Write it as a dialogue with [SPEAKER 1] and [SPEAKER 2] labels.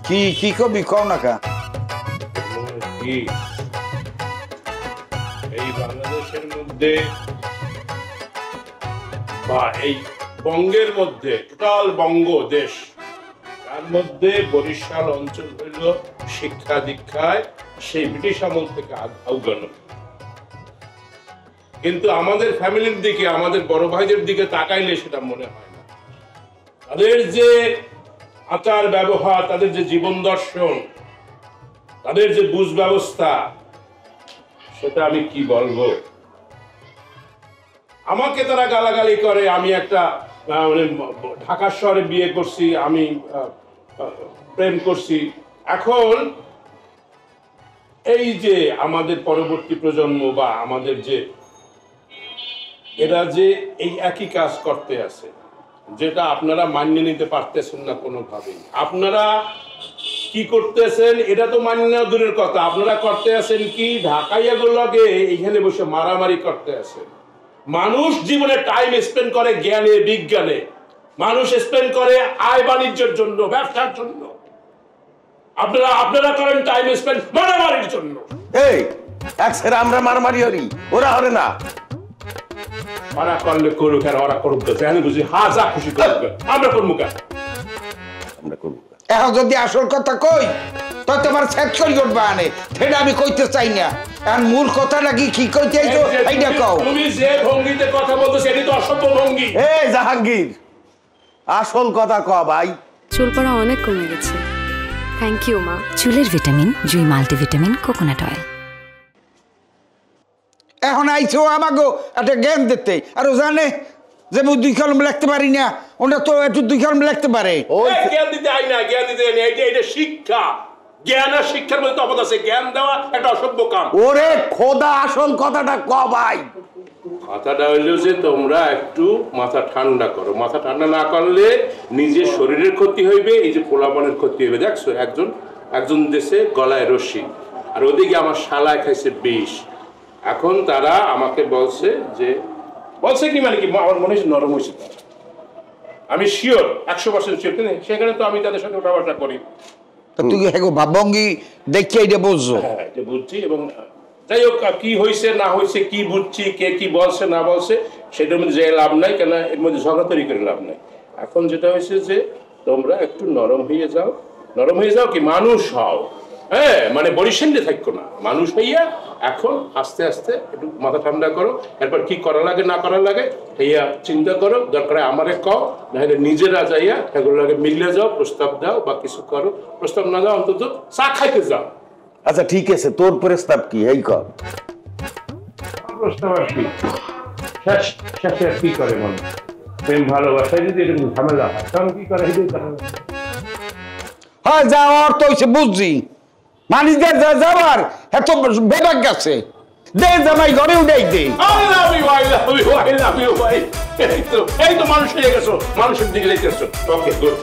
[SPEAKER 1] কি কি কবি কও না কা
[SPEAKER 2] এই বাংলাদেশের মধ্যে বা এই বঙ্গের মধ্যে টোটাল বঙ্গ দেশ তার মধ্যে বরিশাল অঞ্চল হইল শিক্ষা দীক্ষায় সেই ব্রিটিশ আমল থেকে অগ্রণী। কিন্তু আমাদের ফ্যামিলির দিকে আমাদের বড় ভাইদের দিকে তাকাইলে সেটা মনে হয় না। তাদের যে আচার ব্যবহার, তাদের যে জীবন দর্শন, তাদের যে বুঝ ব্যবস্থা, সেটা আমি কি বলবো। আমাকে তারা গালাগালি করে, আমি একটা ঢাকা শহরে বিয়ে করছি, আমি প্রেম করছি। এখন এই যে আমাদের পরবর্তী প্রজন্ম বা আমাদের যে এরা যে এই একই কাজ করতে আছে, যেটা আপনারা মান্য নিতে পারতেছেন না কোনোভাবেই। আপনারা কি করতেছেন এটা তো মান্য নেওয়া দূরের কথা, আপনারা করতে আছেন কি ঢাকাইয়াগুলোকে এখানে বসে মারামারি করতে আছেন। মানুষ জীবনে টাইম স্পেন্ড করে জ্ঞানে বিজ্ঞানে, মানুষ স্পেন্ড করে আয় বাণিজ্যের জন্য, ব্যবসার জন্য। আপনারা করেন টাইম স্পেন্ড মারামারির জন্য।
[SPEAKER 3] এই একসাথে আমরা মারামারি হরি, ওরা হরে না।
[SPEAKER 2] ওরা করলে করুক, আর ওরা করুক, আমি বুঝি যা খুশি করুক, আমরা করবো কেন? আমরা করবো।
[SPEAKER 1] এখন যদি আসল কথা কই তো তোমার সেট করি উঠবা আনে, সেটা আমি কইতে চাই না। আর মূল কথা নাকি কি কইতে আইছো এইটা কও।
[SPEAKER 2] তুমি যে ভঙ্গিতে কথা বলছো সেটা তো অসভ্য ভঙ্গি।
[SPEAKER 3] এই জাহাঙ্গীর, আসল কথা ক ভাই।
[SPEAKER 4] চুল পড়া অনেক কমে গেছে। থ্যাংক ইউ মা।
[SPEAKER 5] চুলের ভিটামিন জুই মাল্টিভিটামিন কোকোনাট অয়েল।
[SPEAKER 1] এখন আইছো আমাকে একটা জ্ঞান দিতে, আর ও জানে যে আমি 2 কলম লিখতে পারি না, ওটা তো একটু 2 কলম লিখতে পারে।
[SPEAKER 2] ওই জ্ঞান দিতে আই না, জ্ঞান দিতে আই না, এটা শিক্ষা। জ্ঞান আর শিক্ষার মধ্যে তফাৎ আছে। জ্ঞান দেওয়া একটা অসভ্য কাম।
[SPEAKER 3] ওরে খোদা, আসল কথাটা ক ভাই।
[SPEAKER 2] কথাটা হইল যে তোমরা একটু মাথা ঠান্ডা করো। মাথা ঠান্ডা না করলে নিজের শরীরের ক্ষতি হইবে, এই যে পোলাপানের ক্ষতি হইবে। দেখছো একজন দেশে গলায় রশি, আর ওদিকে আমার শালায় খাইছে বিষ। এখন তারা আমাকে বলছে কি মানে কি, আমার মনে হচ্ছে নরম হয়েছে। আমি শিওর 100% শিওর, সেখানে তো আমি তাদের সাথে ওঠাবসা করি।
[SPEAKER 1] তুই ভাবভঙ্গি দেখে এটা বুঝছো?
[SPEAKER 2] হ্যাঁ, এটা বুঝছি। এবং যাই হোক, কি হয়েছে না হয়েছে, কি বুঝছি, কে কি বলছে না বলছে, সেটার মধ্যে যে লাভ নাই, কেন এর মধ্যে ঝগড়া তৈরি করে লাভ নাই। এখন যেটা হয়েছে যে তোমরা একটু নরম হয়ে যাও, কি মানুষ হও। হ্যাঁ, মানে বরিশালে থাকো না, মানুষ হইয়া এখন আস্তে আস্তে একটু মাথা ঠান্ডা করো। এরপর কি করা লাগে না করা লাগে হইয়া চিন্তা করো। দরকার আমারে কও, নাহলে নিজেরা যাইয়া এগুলো লাগে মিলে যাও, প্রস্তাব দাও বা কিছু করো। প্রস্তাব না দাও, অন্তত চা খাইতে যাও।
[SPEAKER 3] আচ্ছা ঠিক আছে, তোর প্রস্তাব কি এই কর।
[SPEAKER 2] প্রস্তাব আর কি, শেষে আর কি করে মনে প্রেম ভালোবাসায় যদি এরকম ঝামেলা হয় তখন কি করে?
[SPEAKER 1] হয় যাওয়ার তো হয়েছে বুঝছি, মানুষদের যাওয়ার এত বেবাক গেছে। দে জামাই ঘরে উঠাই দে।
[SPEAKER 2] এই তো মানুষ হয়ে গেছো, মানুষের দিকে যাইতেছো। Okay good.